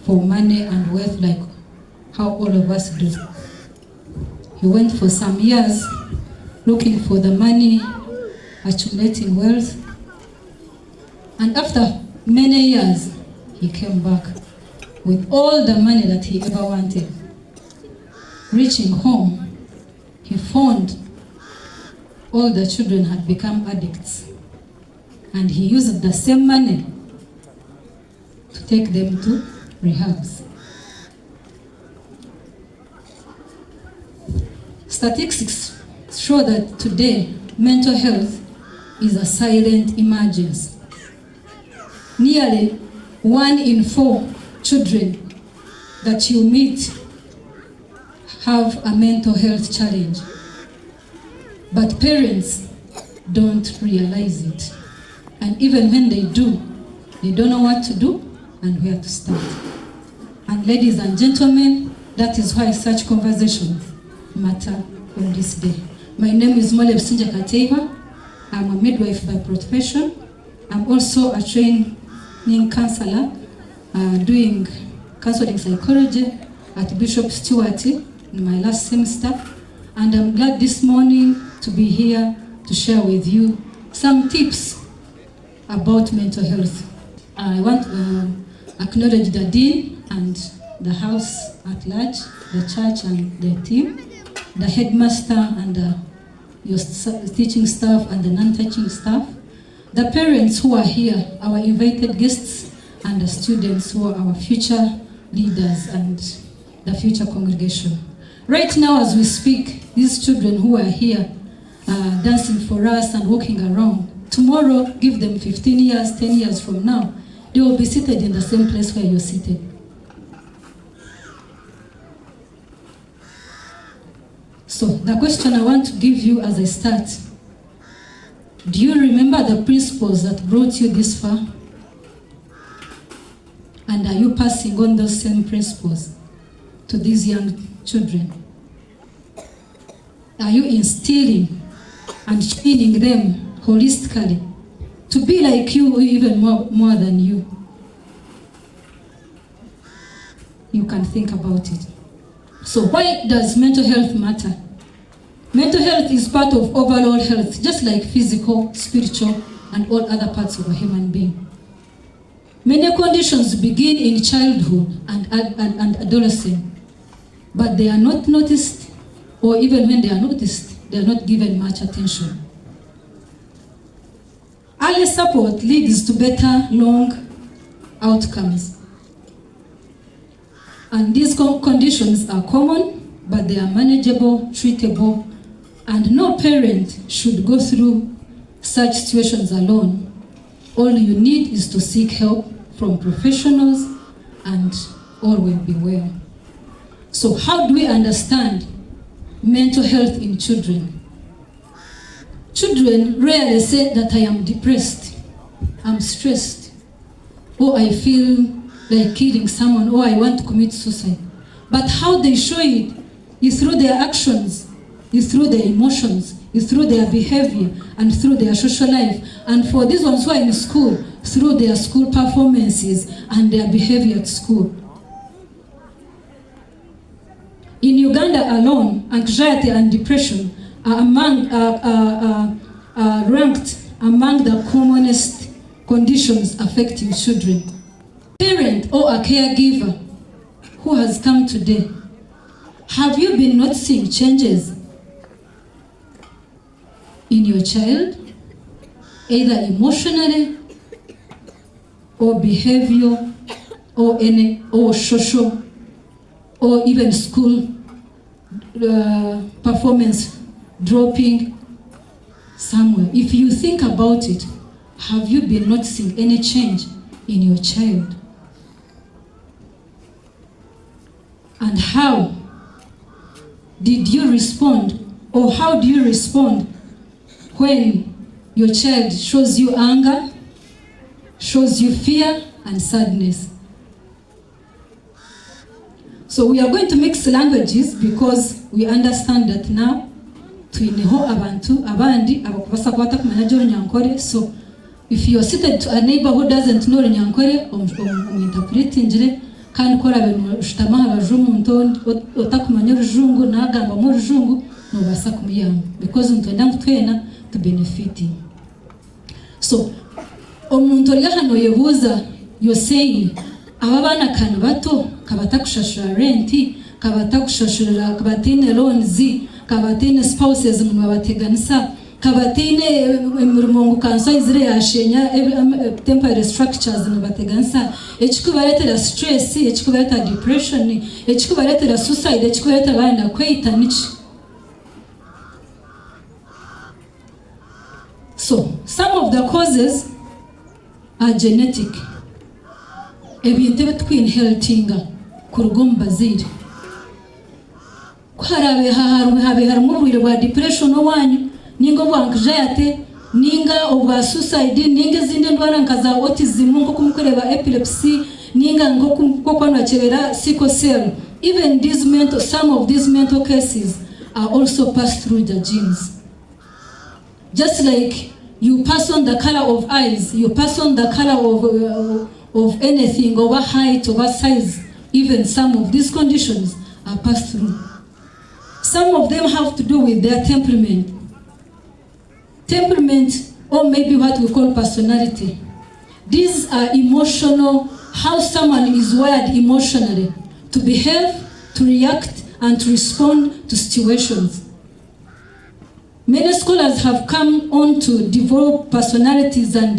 for money and wealth like how all of us do. He went for some years looking for the money, accumulating wealth. And after many years, he came back with all the money that he ever wanted. Reaching home, he found all the children had become addicts. And he used the same money to take them to rehabs. Statistics show that today mental health is a silent emergency. Nearly 1 in 4 children that you meet have a mental health challenge, but parents don't realize it. And even when they do, they don't know what to do and where to start. And ladies and gentlemen, that is why such conversations matter on this day. My name is Mole Businja Kateva. I'm a midwife by profession. I'm also a training counselor doing counseling psychology at Bishop Stewart in my last semester. And I'm glad this morning to be here to share with you some tips about mental health. I want to acknowledge the Dean and the house at large, the church and the team, the headmaster and your teaching staff and the non-teaching staff, the parents who are here, our invited guests, and the students who are our future leaders and the future congregation. Right now as we speak, these children who are here dancing for us and walking around, tomorrow, give them 15 years, 10 years from now, they will be seated in the same place where you're seated. So the question I want to give you as I start, do you remember the principles that brought you this far? And are you passing on those same principles to these young children? Are you instilling and training them holistically to be like you or even more than you? You can think about it. So why does mental health matter? Mental health is part of overall health, just like physical, spiritual, and all other parts of a human being. Many conditions begin in childhood and adolescence, but they are not noticed, or even when they are noticed, they are not given much attention. Early support leads to better long outcomes. And these conditions are common, but they are manageable, treatable, and no parent should go through such situations alone. All you need is to seek help from professionals and all will be well. So how do we understand mental health in children? Children rarely say that I am depressed, I'm stressed, or I feel like killing someone, or I want to commit suicide. But how they show it is through their actions, is through their emotions, is through their behavior, and through their social life. And for these ones who are in school, through their school performances and their behavior at school. In Uganda alone, anxiety and depression are ranked among the commonest conditions affecting children. Parent or a caregiver who has come today, have you been noticing changes in your child, either emotionally or behavioral or social or even school performance dropping somewhere? If you think about it, have you been noticing any change in your child? And how did you respond, or how do you respond when your child shows you anger, shows you fear and sadness? So we are going to mix languages because we understand that now tuineho abantu abandi abakubasa kwata kumanya Runyankore. So if you are seated to a neighbor who doesn't know Runyankore, interpreting kandi kora bintu shitamaha bajumuntu otakumanya rujungu nagamba mu rujungu no basa kumuyamba because ntwenda mutwena to benefiting. So omuntu oli hano yebuza you're saying aba bana kan bato kabatakushashura rent kabatakushashura kabatine loans kabatine spouses mu bateganisa kabatine emirimo kanso izire yashenya temporary structures mu bateganisa ekikubaretera stress ekikubaretera depression ekikubaretera suicide ekikubaretera bana kwita niki. So some of the causes are genetic. Ebintu bitwinheritinga kurugomba ziri kwarabe harimo ubwire bwa depression wanyu ningo bwa anxiety ninga obwa suicide ninga zindi ndwara nkaza autism nko kumukoreba epilepsy ninga nko kwanwa chebera sickle cell. Even some of these mental cases are also passed through the genes. Just like you pass on the color of eyes, you pass on the color of anything, over height, over size. Even some of these conditions are passed through. Some of them have to do with their temperament. Temperament, or maybe what we call personality. These are emotional, how someone is wired emotionally to behave, to react, and to respond to situations. Many scholars have come on to develop personalities and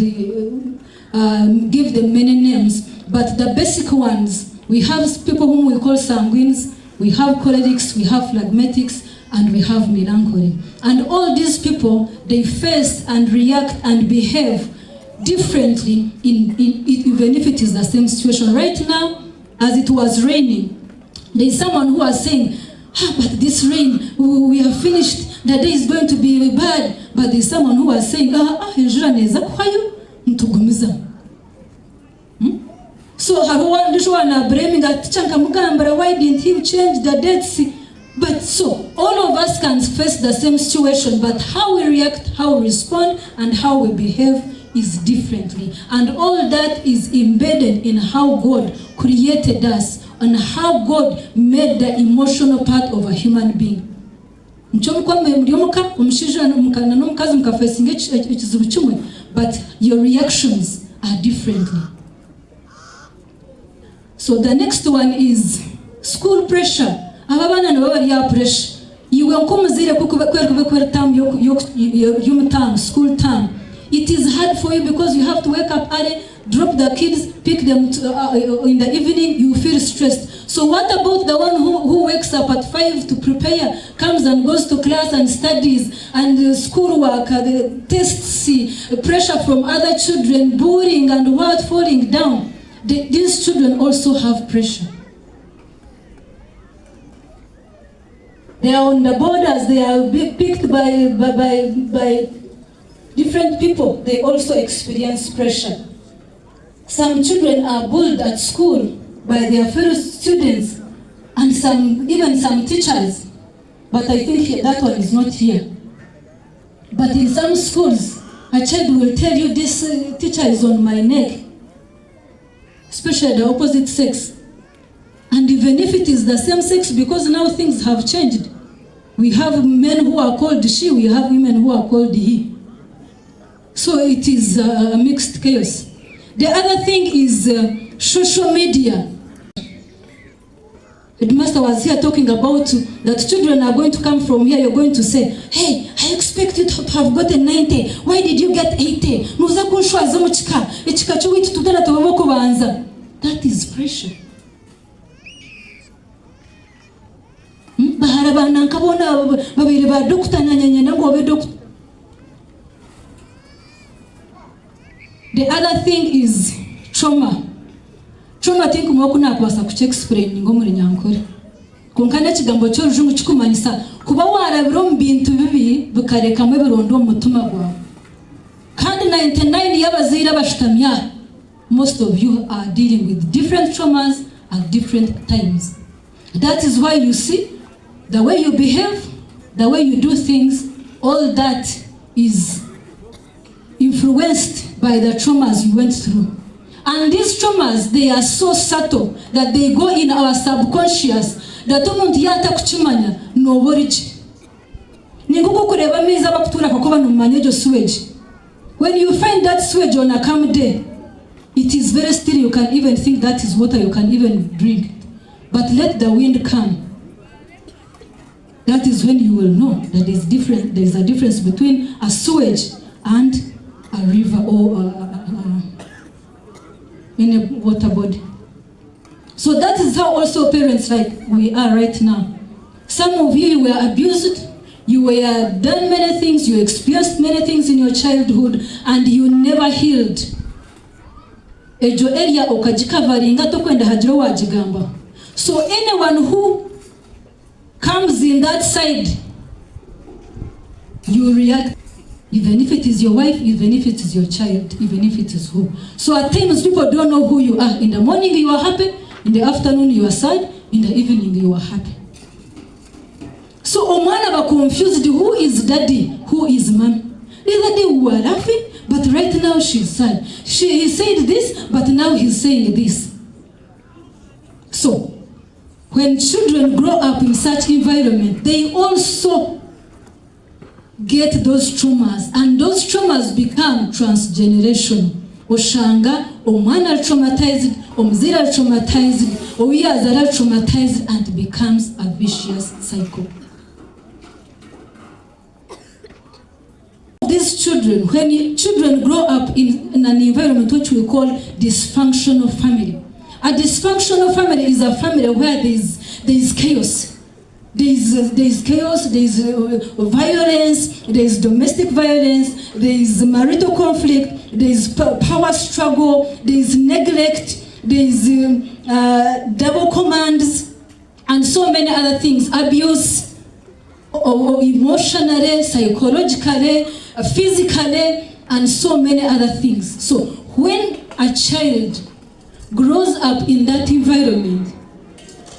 give them many names, but the basic ones, we have people whom we call sanguines, we have cholerics, we have phlegmatics, and we have melancholy. And all these people, they face and react and behave differently even if it is the same situation. Right now, as it was raining, there is someone who was saying, but this rain, we have finished, the day is going to be bad. But there is someone who was saying, so Haruan blaming that Chankamugambra, why didn't he change the Dead Sea? But so all of us can face the same situation, but how we react, how we respond, and how we behave is differently. And all that is embedded in how God created us and how God made the emotional part of a human being. But your reactions are differently. So the next one is school pressure. Ababana nabo bari ya pressure. Iwe nkomuzire kuko term your term, school term. It is hard for you because you have to wake up early, drop the kids, pick them in the evening, you feel stressed. So what about the one who wakes up at 5 to prepare, comes and goes to class and studies, and schoolwork, the tests, pressure from other children, bullying and what falling down. These children also have pressure. They are on the borders, they are picked by different people. They also experience pressure. Some children are bullied at school by their fellow students and even some teachers. But I think that one is not here. But in some schools, a child will tell you, this teacher is on my neck, especially the opposite sex. And even if it is the same sex, because now things have changed. We have men who are called she, we have women who are called he. So it is a mixed chaos. The other thing is social media. Headmaster was here talking about that children are going to come from here, you're going to say, hey, I expect you to have gotten 90. Why did you get 80? That is pressure. The other thing is trauma. Trauma think mwakuna kwasa kuchexplain ngo muri nyankore. Kunkana kigambo cyo rujungu kikumanisa kuba warabiro mbintu bibi bukareka mwe birondo mutuma gwa. Kandi 99 yabazira bashitamya. Most of you are dealing with different traumas at different times. That is why you see the way you behave, the way you do things, all that is influenced by the traumas you went through. And these traumas, they are so subtle that they go in our subconscious that umuntu yata kuchimanya no woriji. Ninguko kureba meza bakutura kukoba no manyejo sewage. When you find that sewage on a calm day, it is very still, you can even think that is water you can even drink. But let the wind come. That is when you will know that there is a difference between a sewage and a river or in a water body. So that is how also parents like we are right now. Some of you were abused, you were done many things, you experienced many things in your childhood, and you never healed. Ejo area okajikavaringa tokwenda hajiro wajigamba. So anyone who comes in that side, you react, even if it is your wife, even if it is your child, even if it is who. So at times people don't know who you are. In the morning you are happy, in the afternoon you are sad, in the evening you are happy. So omwana ba confused, who is daddy, who is mommy. The other day we were laughing, but right now she's sad. He said this, but now he's saying this. So when children grow up in such environment, they also get those traumas, and those traumas become transgenerational. Oshanga, omwana traumatized, omzira traumatized, oyazara traumatized, and becomes a vicious cycle. These children, when children grow up in an environment which we call dysfunctional family. A dysfunctional family is a family where there is chaos. There is chaos, there is violence, there is domestic violence, there is marital conflict, there is power struggle, there is neglect, there is double commands, and so many other things. Abuse, or emotionally, psychologically, physically, and so many other things. So when a child grows up in that environment,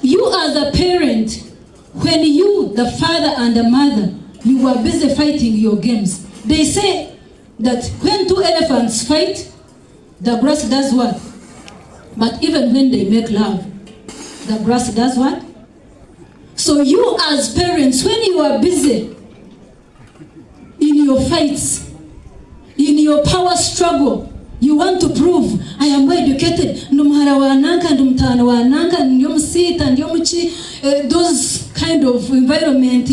you as a parent, when you, the father and the mother, you are busy fighting your games. They say that when two elephants fight, the grass does what? But even when they make love, the grass does what? So you as parents, when you are busy in your fights, in your power struggle, you want to prove, I am well educated, those kind of environment,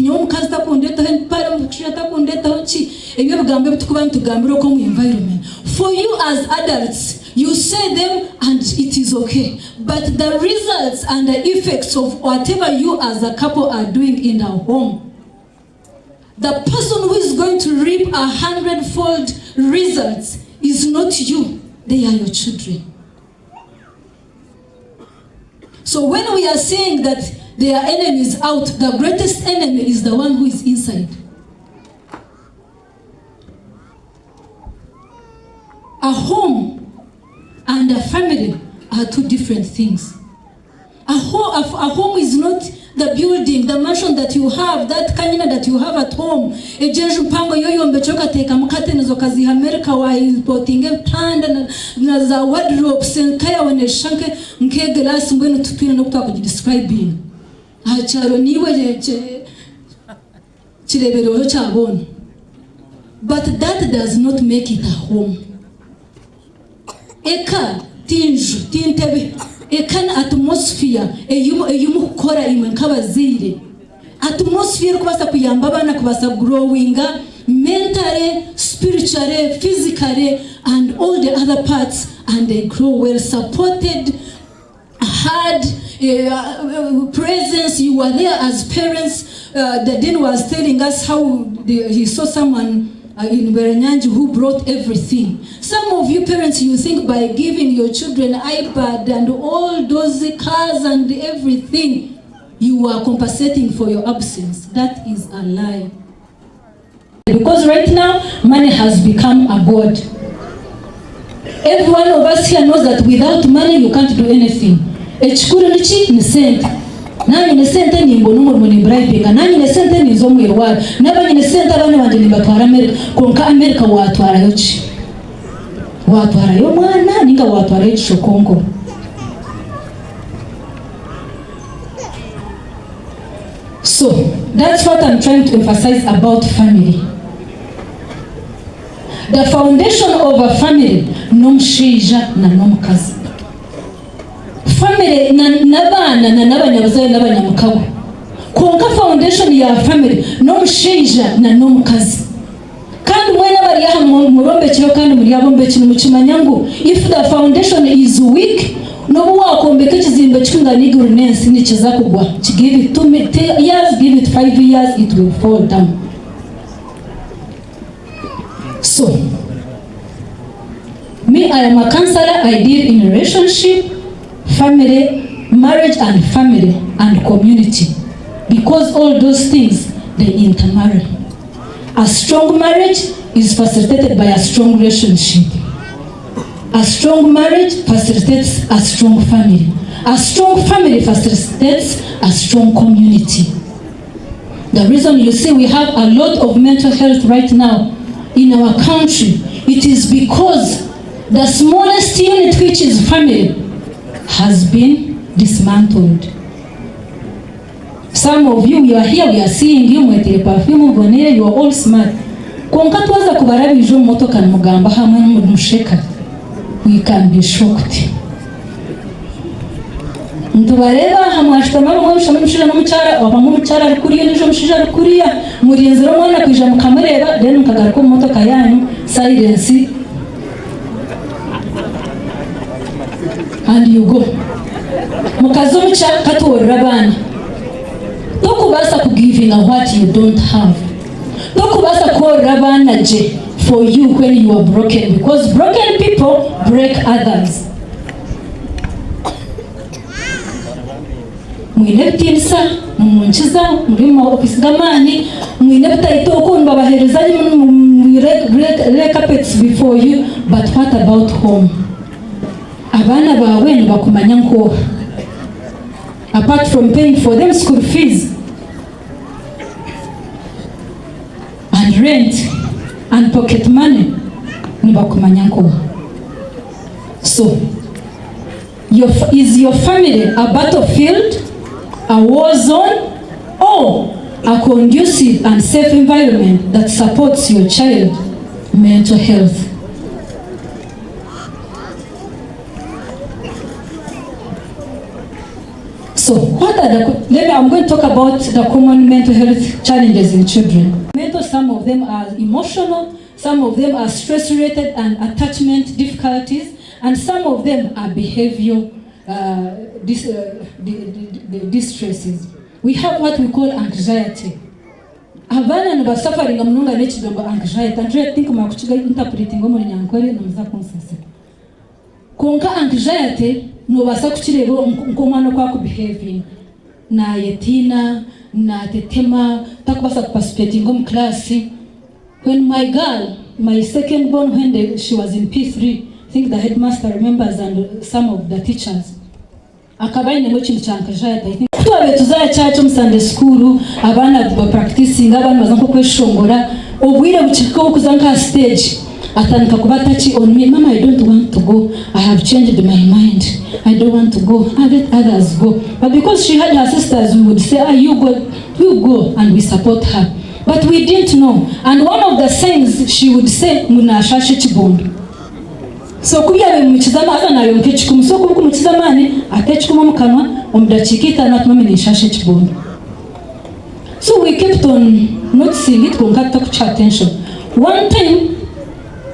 for you as adults, you say them and it is okay. But the results and the effects of whatever you as a couple are doing in the home, the person who is going to reap 100-fold results is not you, they are your children. So when we are saying that there are enemies out, the greatest enemy is the one who is inside. A home and a family are two different things. A home is not the building, the mansion that you have, that kanyina that you have at home. Ejenju mpango yoyo mbechoka teka mkate nizo kazi Amerika wa importinge panda na za wardrobes nkaya wane shanke nke glass mbwenu tupina nokuta kujidescribing. Acharo niwe chirebero chabona. But that does not make it a home. Eka tinju tintebe ekan atmosphere eyumukora imwe nkabazire atmosphere kubasa kuyamba abana kubasa growing mentally, spiritually, physically, and all the other parts, and they grow well supported, had presence. You were there as parents. The dean was telling us how he saw someone in Berenyanji who brought everything. Some of you parents, you think by giving your children iPad and all those cars and everything, you are compensating for your absence. That is a lie. Because right now, money has become a god. Every one of us here knows that without money, you can't do anything. Echikuru nichi ni sente. Nani ni sente ni mbonumo mwini bribinga. Nani ni sente ni zomu irwari. Naba ni sente abani wanje ni batwara Amerika. Konka Amerika watwara yochi. watwarayo mwana ninga watwarayo ishokongo. So that's what I'm trying to emphasize about family. The foundation of a family n'omushaija na n'omukazi. Family n'abaana na n'abanyabuzayo n'abanyamukago. Konka foundation ya family n'omushaija na n'omukazi. Kandi mwena bari aha murombekero kandi muri abombekero mukimanya ngu if the foundation is weak nobu wakombeka ekizimbe kingana iguru nensi nikiza kugwa. Give it 2 years, give it 5 years, it will fall down. So, me, I am a counselor. I deal in relationship, family, marriage and family and community. Because all those things, they intermarry. A strong marriage is facilitated by a strong relationship. A strong marriage facilitates a strong family. A strong family facilitates a strong community. The reason you see we have a lot of mental health right now in our country, it is because the smallest unit, which is family, has been dismantled. Some of you are here, we are seeing you with perfume, you are all smart. Konka tuwaza kubarabi jo moto kan mugamba hamwe n'umusheka. We can be shocked. Ntubareba hamwashitama mwamushamwe mushira n'umucara abamwe umucara arikuriye nijo mushija arikuriya murinzira mwana kwija mukamureba then mukagaruka mu motoka yanyu silence and you go mukazo mucha katorera bana tokubasa ku giving what you don't have tokubasa korera bana je for you when you are broken, because broken people break others. Mwine bitinisa mumunchiza muri mu office gamani mwine bitaito ko babahereza ni carpets before you, but what about home? Abana bawe nibakumanya nko apart from paying for them school fees and rent and pocket money nibakumanya nko. So is your family a battlefield, a war zone, or a conducive and safe environment that supports your child mental health? So what are I'm going to talk about the common mental health challenges in children. Some of them are emotional, some of them are stress-related and attachment difficulties, and some of them are behavioral distresses. We have what we call anxiety. Abana niba suffering amununga n'ekigambo anxiety. Anxiety think makuchiga interpreting ngo muri nyankore namuza konsese. Konka anxiety no basa kuchirebo nkomwana kwa ku behaving na yetina na tetema takubasa participating mu class. When my girl, my second born, when she was in P3, I think the headmaster remembers and some of the teachers. Akabaine mwe chintu cha anxiety. I think tuwabe tuzaya church mu Sunday school abana ba practicing abana bazanko kweshongora obwire buchiko kuzanka stage atanika kubatachi on me. Mama, I don't want to go. I have changed my mind. I don't want to go. I let others go. But because she had her sisters, we would say, you go, and we support her. But we didn't know. And one of the things she would say, muna shashe chibondo. So kuya mchizama hata na yonke chikumu. So kubuku mchizamani, ate chikumu mkanwa, omdachikita na tumame ni shashe chibondo. So we kept on noticing it, kunkata kucha attention. One time,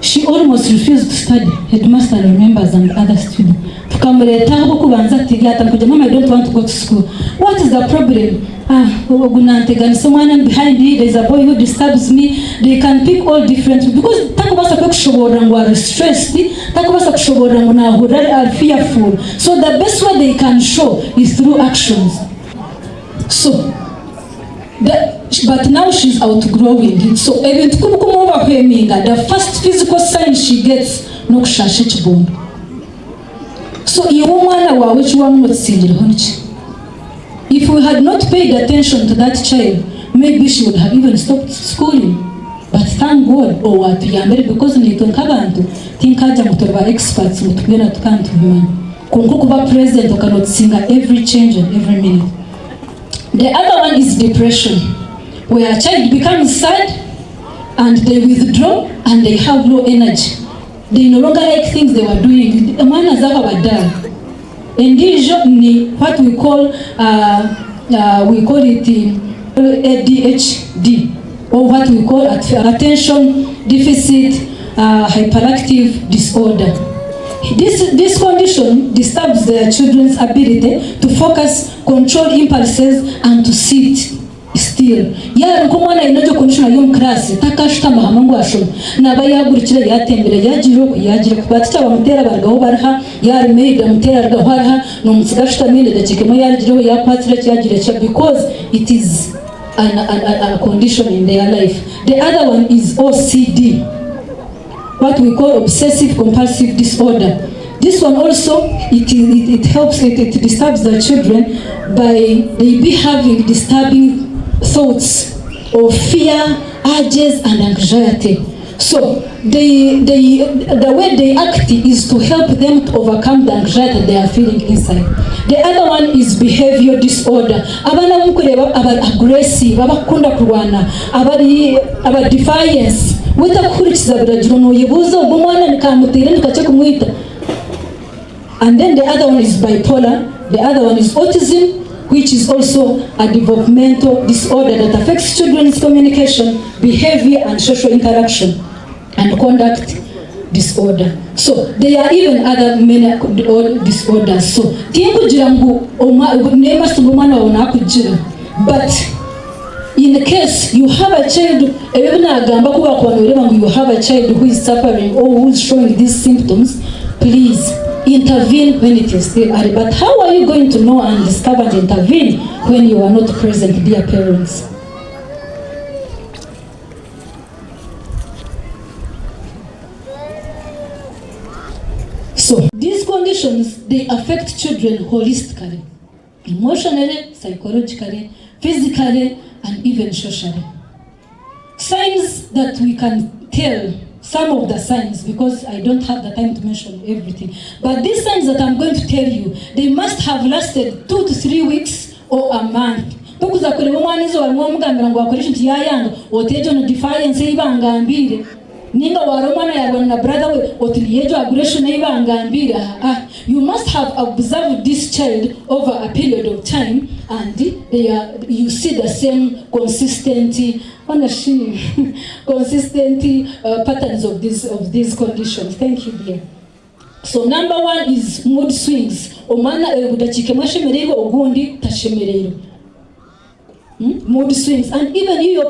she almost refused to study. Headmaster remembers and other students. Tukamleta hapo kubanza tigata mkuja, Mama, I don't want to go to school. What is the problem? Someone behind me, there's a boy who disturbs me. They can pick all different, because takubasa kwa kushobora ngo are stressed, takubasa kushobora ngo na are fearful. So the best way they can show is through actions. So but now she's outgrowing it. So even the first physical sign she gets no kushashe chibondo. So if we had not paid attention to that child, maybe she would have even stopped schooling. but thank God watuyambere because nitwe nk'abantu tinkaja mutoba experts mutubwira tukantubimana kunko kuba president you cannot sing every change and every minute. The other one is depression, where a child becomes sad and they withdraw and they have low energy. They no longer like things they were doing. Mwana zao badala. And this ni what we call it ADHD, or what we call attention deficit hyperactive disorder. This condition disturbs their children's ability to focus, control impulses, and to sit still. Yari kumwana inojo condition yo class takashita mahamangu ashoma nabayagurikira yatembere yagira kubatita bamutera bargaho barha yari made amutera bargaho barha no musigashita minde dachikemo yagira yakwatira cyagira because it is a condition in their life. The other one is OCD, what we call obsessive compulsive disorder. This one also it helps it disturbs the children by they be having disturbing thoughts of fear, urges, and anxiety. So the way they act is to help them to overcome the anxiety they are feeling inside. The other one is behavior disorder. Abana mukureba aba aggressive, abakunda kurwana, aba defiance. Wita kurikiza biragira uyibuza umwana nikamutira nikache kumwita. And then the other one is bipolar. The other one is autism, which is also a developmental disorder that affects children's communication, behavior, and social interaction, and conduct disorder. So there are even other many disorders. So but in the case you have a child, you have a child who is suffering or who is showing these symptoms, please intervene when it is still early. But how are you going to know and discover and intervene when you are not present, dear parents? So these conditions, they affect children holistically, emotionally, psychologically, physically, and even socially. Signs that we can tell, some of the signs, because I don't have the time to mention everything, but these signs that I'm going to tell you, they must have lasted 2 to 3 weeks or a month. Because ninga waromana ya wana brother we otiliyejo aggression ibangambira you must have observed this child over a period of time, and you see the same consistent patterns of these conditions. Thank you, dear. So number one is mood swings. Omana budachike mashemerero ogundi tashemerero. Mood swings. And even you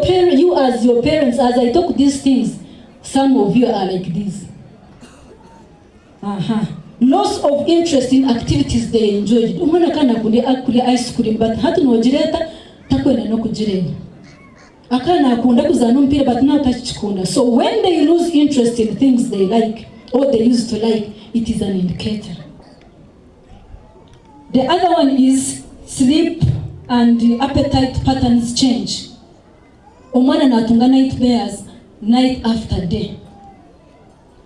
as your parents, as I talk these things, some of you are like this. Loss of interest in activities they enjoyed. Umwana kana kuli ice cream, but hatu nojireta takwena no kujirenya. Akana akunda kuzana mpira, but now tachikunda. So when they lose interest in things they like or they used to like, it is an indicator. The other one is sleep and appetite patterns change. Umwana natunga nightmares night after day.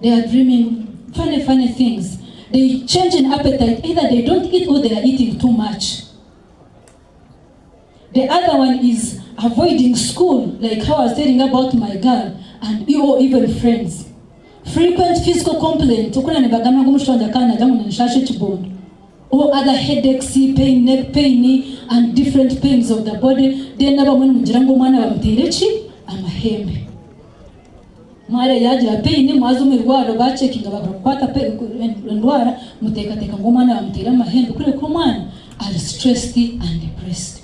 They are dreaming funny things. They change in appetite. Either they don't eat or they are eating too much. The other one is avoiding school, like how I was telling about my girl, and or even friends. Frequent physical complaints, or other headaches, pain, neck pain, and different pains of the body. They never want to Mara yagira pain mwazume rwaro bacekinga bakakwata ndwara mutekateka ngo mwana amutera amahembe kure ko mwana are stressed and depressed.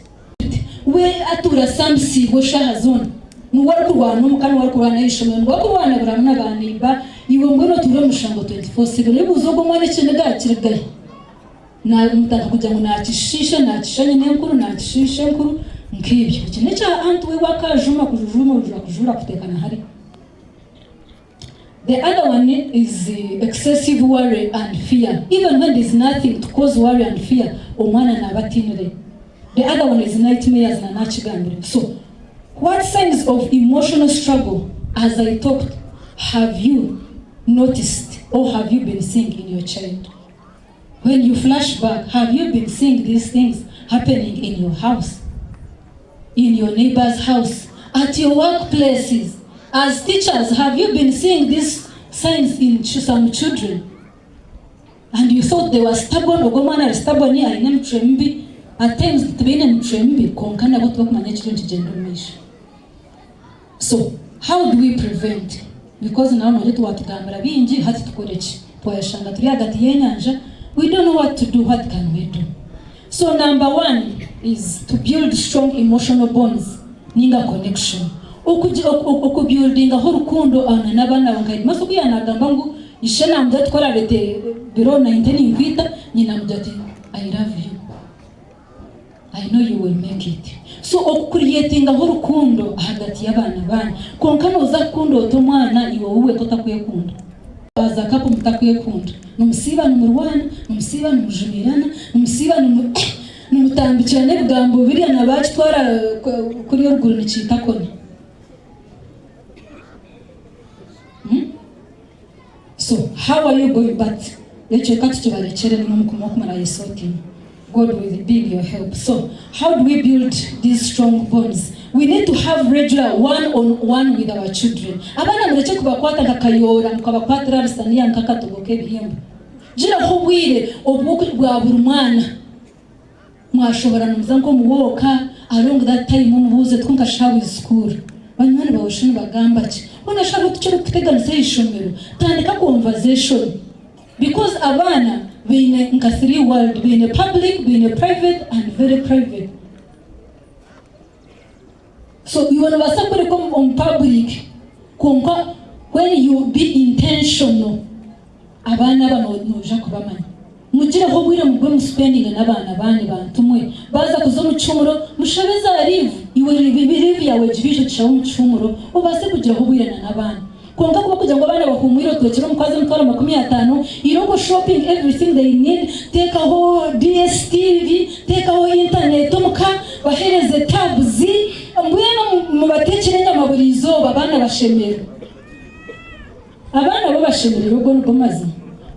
We atura samsi go shahazon nuwari kurwana umukana wari kurwana yishomye ngo kurwana buramuna baniba iwe ngono ture mushango 24/7 buzogo mwana kinega kirgaye na mutaka kujya ngo nacishisha nacishanye nenkuru nacishisha nkuru nkibyo kine cha antu we wakajuma kujuma kujura kutekana hari. The other one is excessive worry and fear. Even when there's nothing to cause worry and fear, omwana na batinire. The other one is nightmares na nachigambire. So, what signs of emotional struggle as I talked, have you noticed or have you been seeing in your child? When you flash back, have you been seeing these things happening in your house, in your neighbor's house, at your workplaces? As teachers, have you been seeing these signs in some children? And you thought they were stubborn, ogomana stubborn, I am trembi. At times, tbine trembi, konkana what work management generation. So, how do we prevent? Because now we don't know what to do. What can we do? So number one is to build strong emotional bonds, ninga connection. Building a horukundo ana nabana wangaidi. Masuku ya nagambangu ishena mdati kwa lete biro na inteni mvita nina mdati I love you. I know you will make it. So creating a horukundo hagati y'abana bana. Konkano uzakundo otomwana iwo uwe kotakuye kunda. Baza kapo mtakuye kunda. Numusiba numurwana, numusiba numujumirana, numusiba numutambikirane bwambo biriya nabakitwara kuri yoruguru nicita kone. So how are you going? But leche kati tubalechere n'umukumara yesoti. God will be your help. So how do we build these strong bonds? We need to have regular one-on-one with our children. Abana mureke kubakwata nkakayora mukabakwatira rusaniya nkakatogoke bihimba. Jira hobwire obuku bwa burumwana. Mwashobora numza nko muwoka along that time mubuze twunka shawe school. Banywana bawushini bagamba ki. Bona shawe tucyo kuteganisa ishomero. Tandika conversation. Because abana being in a three world, being a public, being a private, and very private. So you want to somebody come on public, when you be intentional, abana no jakubamani. Mujira ho bwira mugwe spending n'abana bane bantumwe baza kuzo mu cyumuro mushabeza live iwe live yawe jibisho cyawo mu cyumuro ubase kugira ho bwira n'abana. Konga kuba kugira ngo abana bakumwiro twekero mukaze mutwara 50 iroko shopping everything they need, take aho DSTV, take aho internet muka bahereze tabs mbwena mubatekere nyamaburizo babana bashemera abana bo bashemera rugo n'umazi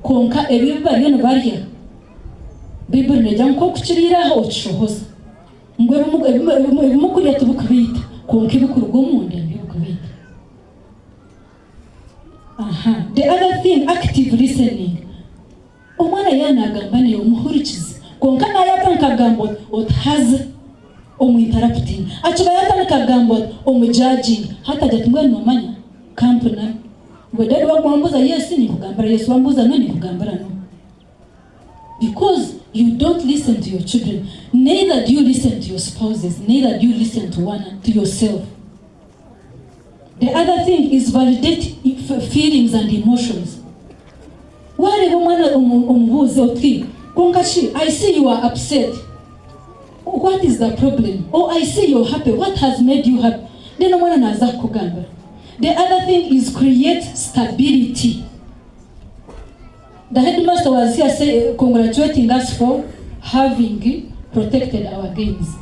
konka ebibari no bariya Bible nejya nko kuchirira aho cyohoza ngwe mukuriya tubukubita konka ibikurugo munde bikubita. The other thing, active listening. Omwana yanagamba niyo muhurikize. Konka nayatanka gambo ot has interrupting. Achiba yatanka gambo judging. Hata jatumwe no manya kampuna. Wedadi wambuza yes ni kugambara yes wambuza no ni kugambara no. Because you don't listen to your children, neither do you listen to your spouses, neither do you listen to yourself. The other thing is validate feelings and emotions. Wale mwana umubuze oti konkashi I see you are upset. What is the problem? Oh, I see you're happy. What has made you happy? Then mwana naza kugamba. The other thing is create stability. The headmaster was here congratulating us for having protected our gains.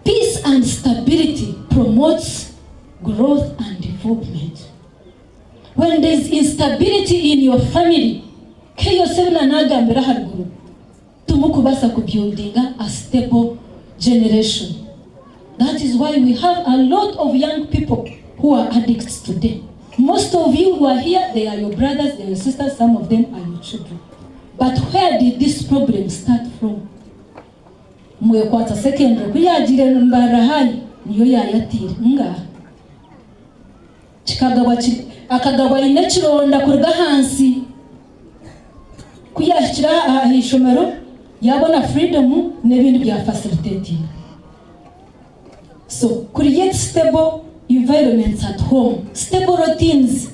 Peace and stability promotes growth and development. When there's instability in your family, tumukubasa building a stable generation. That is why we have a lot of young people who are addicts today. Most of you who are here, they are your brothers, they are your sisters, some of them are your children. But where did this problem start from? Mwekwata secondary, kuyajire mbarahai, niyo yayatire, nga. Akagabwa inachironda kurga hansi. Kuyashira ahishomero, yabona freedom, nebindi bya facilitating. So, create stable environments at home, stable routines,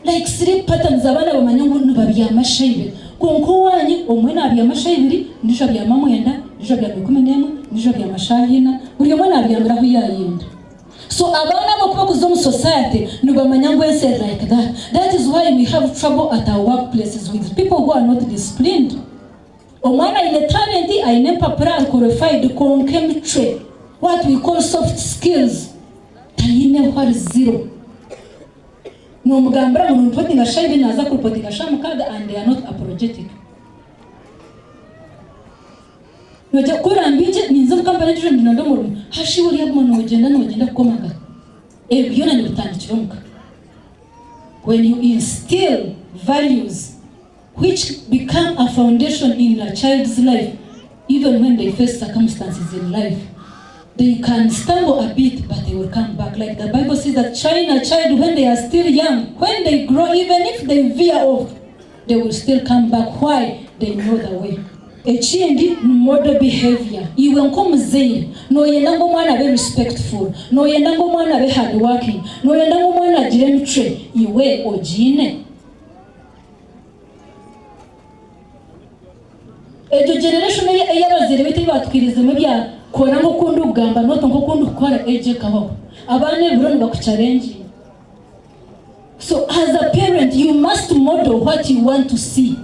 like sleep patterns. Abana bamanyungu nubabyama shayibiri konko wanyi omwena abyama shayibiri ndisho byama mwenda ndisho byama 11 ndisho byama shahina buri mwana abyamira aho yayenda. So abana bakuba kuzo society nubamanyangu ense like that. That is why we have trouble at our workplaces with people who are not disciplined. Omwana ile talent ainempa pra qualified konke mitre, what we call soft skills. tayine hari zero. No mugambra mu reporting asha ibintu aza ku reporting asha mukaga and they are not apologetic. Noje kurambije ninzo mukambara n'ijoro ndinando mu hashi wari yagumuntu ugenda kukomaga. Byona ni bitandikira muka. When you instill values which become a foundation in a child's life, even when they face circumstances in life, they can stumble a bit, but they will come back. Like the Bible says that train a child when they are still young. When they grow, even if they veer off, they will still come back. Why? They know the way. Ekindi model behavior. Iwe nko muzeyi, no yenda ngo mwana be respectful, no yenda ngo mwana be hard working, no yenda ngo mwana agire mitre, iwe ojine. Ejo generation y'abazire bite batwirize mu bya kora ngo kundi ugamba noto ngo kundi ukora eje kabaho. Abane buroni bakuchallenge. So as a parent you must model what you want to see.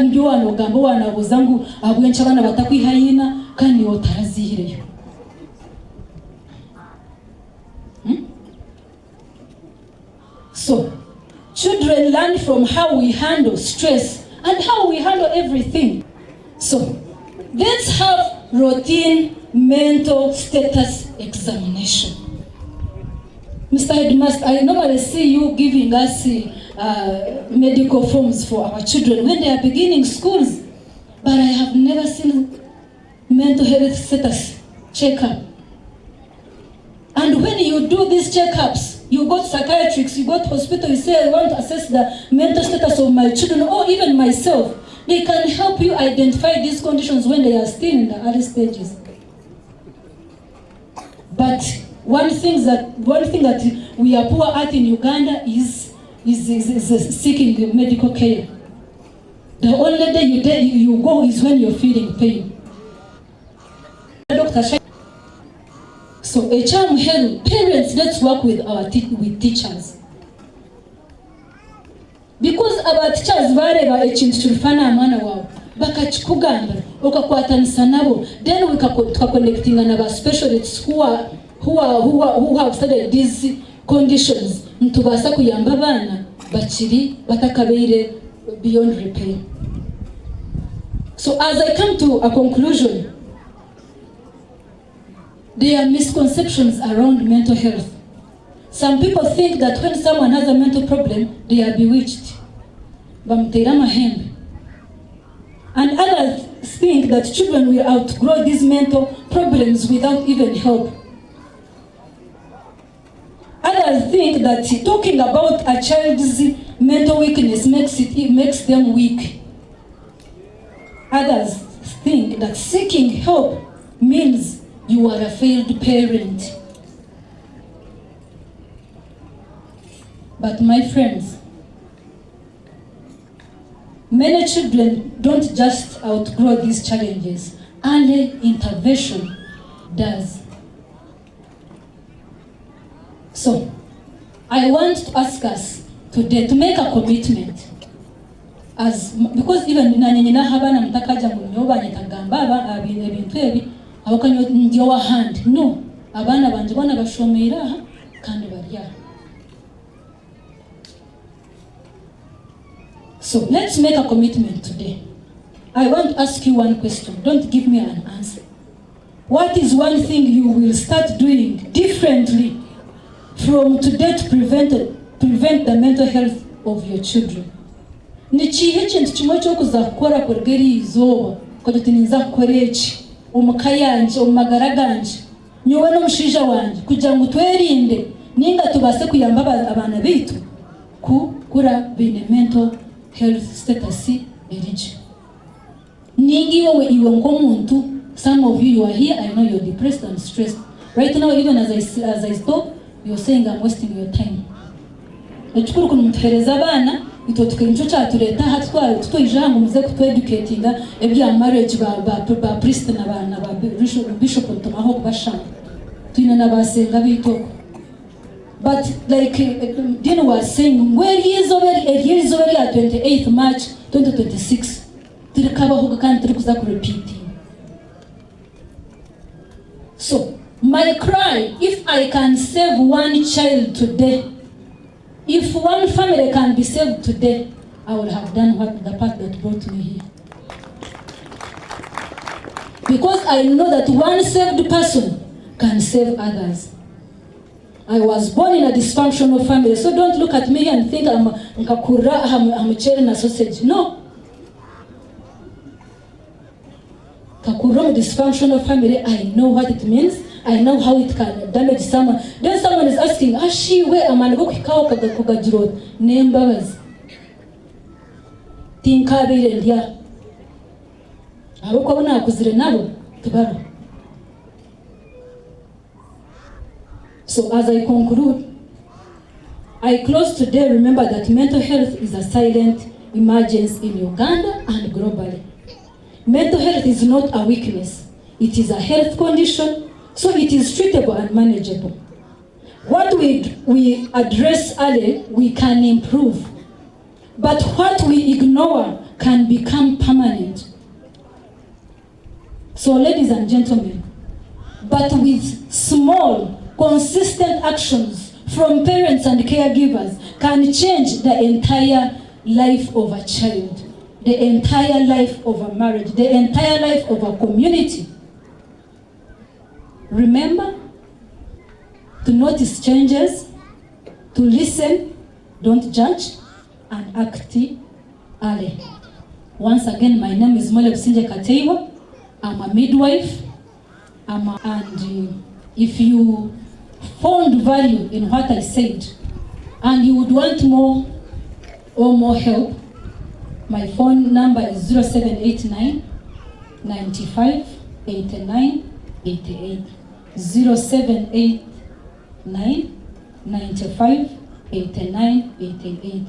Ndio wano gambo wana buzangu abwencha bana batakwihayina kandi otarazihireyo. So children learn from how we handle stress and how we handle everything. So let's have routine mental status examination. Mr. Headmaster, I normally see you giving us medical forms for our children when they are beginning schools, but I have never seen mental health status checkup. And when you do these checkups, you go to psychiatrists, you go to hospital, you say, I want to assess the mental status of my children or even myself. They can help you identify these conditions when they are still in the early stages. But one thing that we are poor at in Uganda is seeking medical care. The only day you go is when you're feeling pain. So parents, let's work with teachers. Because our teachers bareba ekintu kirifana amana wao bakachikugamba okakwatanisa nabo, then we connecting na specialists who have studied these conditions ntubasa kuyamba abana bakiri batakabeire beyond repair. So as I come to a conclusion, there are misconceptions around mental health. Some people think that when someone has a mental problem, they are bewitched. Bamutera mahembe. And others think that children will outgrow these mental problems without even help. Others think that talking about a child's mental weakness makes them weak. Others think that seeking help means you are a failed parent. But my friends, many children don't just outgrow these challenges. Early intervention does. So, I want to ask us today to make a commitment, because even nanyina habana mtakaja munyoba nyitagamba ebintu ebi abakanyo ndio wa hand. No, abana banje bana bashomera kandi barya. So let's make a commitment today. I want to ask you one question. Don't give me an answer. What is one thing you will start doing differently from today to prevent the mental health of your children? Nichihe kintu kimwe cyo kuzakora kurgeri izoba ko tutiniza korechi umukayanje umagaraganje nyowe no mushija wanje kugira ngo twerinde ninga tubase kuyamba abana bitu kura bine mental health status erije. Ningi iwe nko muntu, some of you are here, I know you're depressed and stressed. Right now, even as I stop, you're saying I'm wasting your time. Echukuru kunumtereza abana ito tukencho chatureta hatwa tutoijango muze kueducatinga ebya marriage ba priest na bana ba bishop tomaho bashanga tuina na basenga bitoko. But like Dino was saying, where he is already at 28th March 2026. Tirikaba huga kan tirikuza repeating. So My cry, if I can save one child today, if one family can be saved today, I would have done what the part that brought me here. Because I know that one saved person can save others. I was born in a dysfunctional family, so don't look at me and think I'm a cherry and a sausage. No. Kakura, dysfunctional family, I know what it means. I know how it can damage someone. Then someone is asking, Ashi, where am I going to go to name babas? Tinka be and ya. Abukabona kuzire nabo tubara. So as I conclude, I close today, remember that mental health is a silent emergency in Uganda and globally. Mental health is not a weakness. It is a health condition, so it is treatable and manageable. What we address early, we can improve. But what we ignore can become permanent. So ladies and gentlemen, but with small, consistent actions from parents and caregivers can change the entire life of a child, the entire life of a marriage, the entire life of a community. Remember to notice changes, to listen, don't judge, and act early. Once again, my name is Mole Businje Kateiwa. I'm a midwife. And if you found value in what I said, and you would want more help, my phone number is 0789 95 89 88. 0789 95 89 88.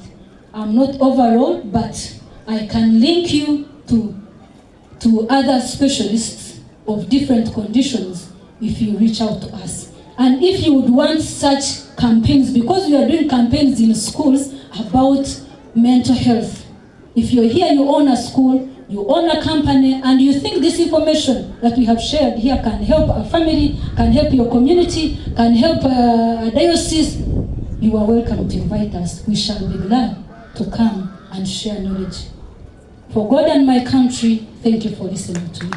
I'm not overall, but I can link you to other specialists of different conditions if you reach out to us. And if you would want such campaigns, because we are doing campaigns in schools about mental health. If you're here, you own a school, you own a company, and you think this information that we have shared here can help a family, can help your community, can help a diocese, you are welcome to invite us. We shall be glad to come and share knowledge. For God and my country, thank you for listening to me.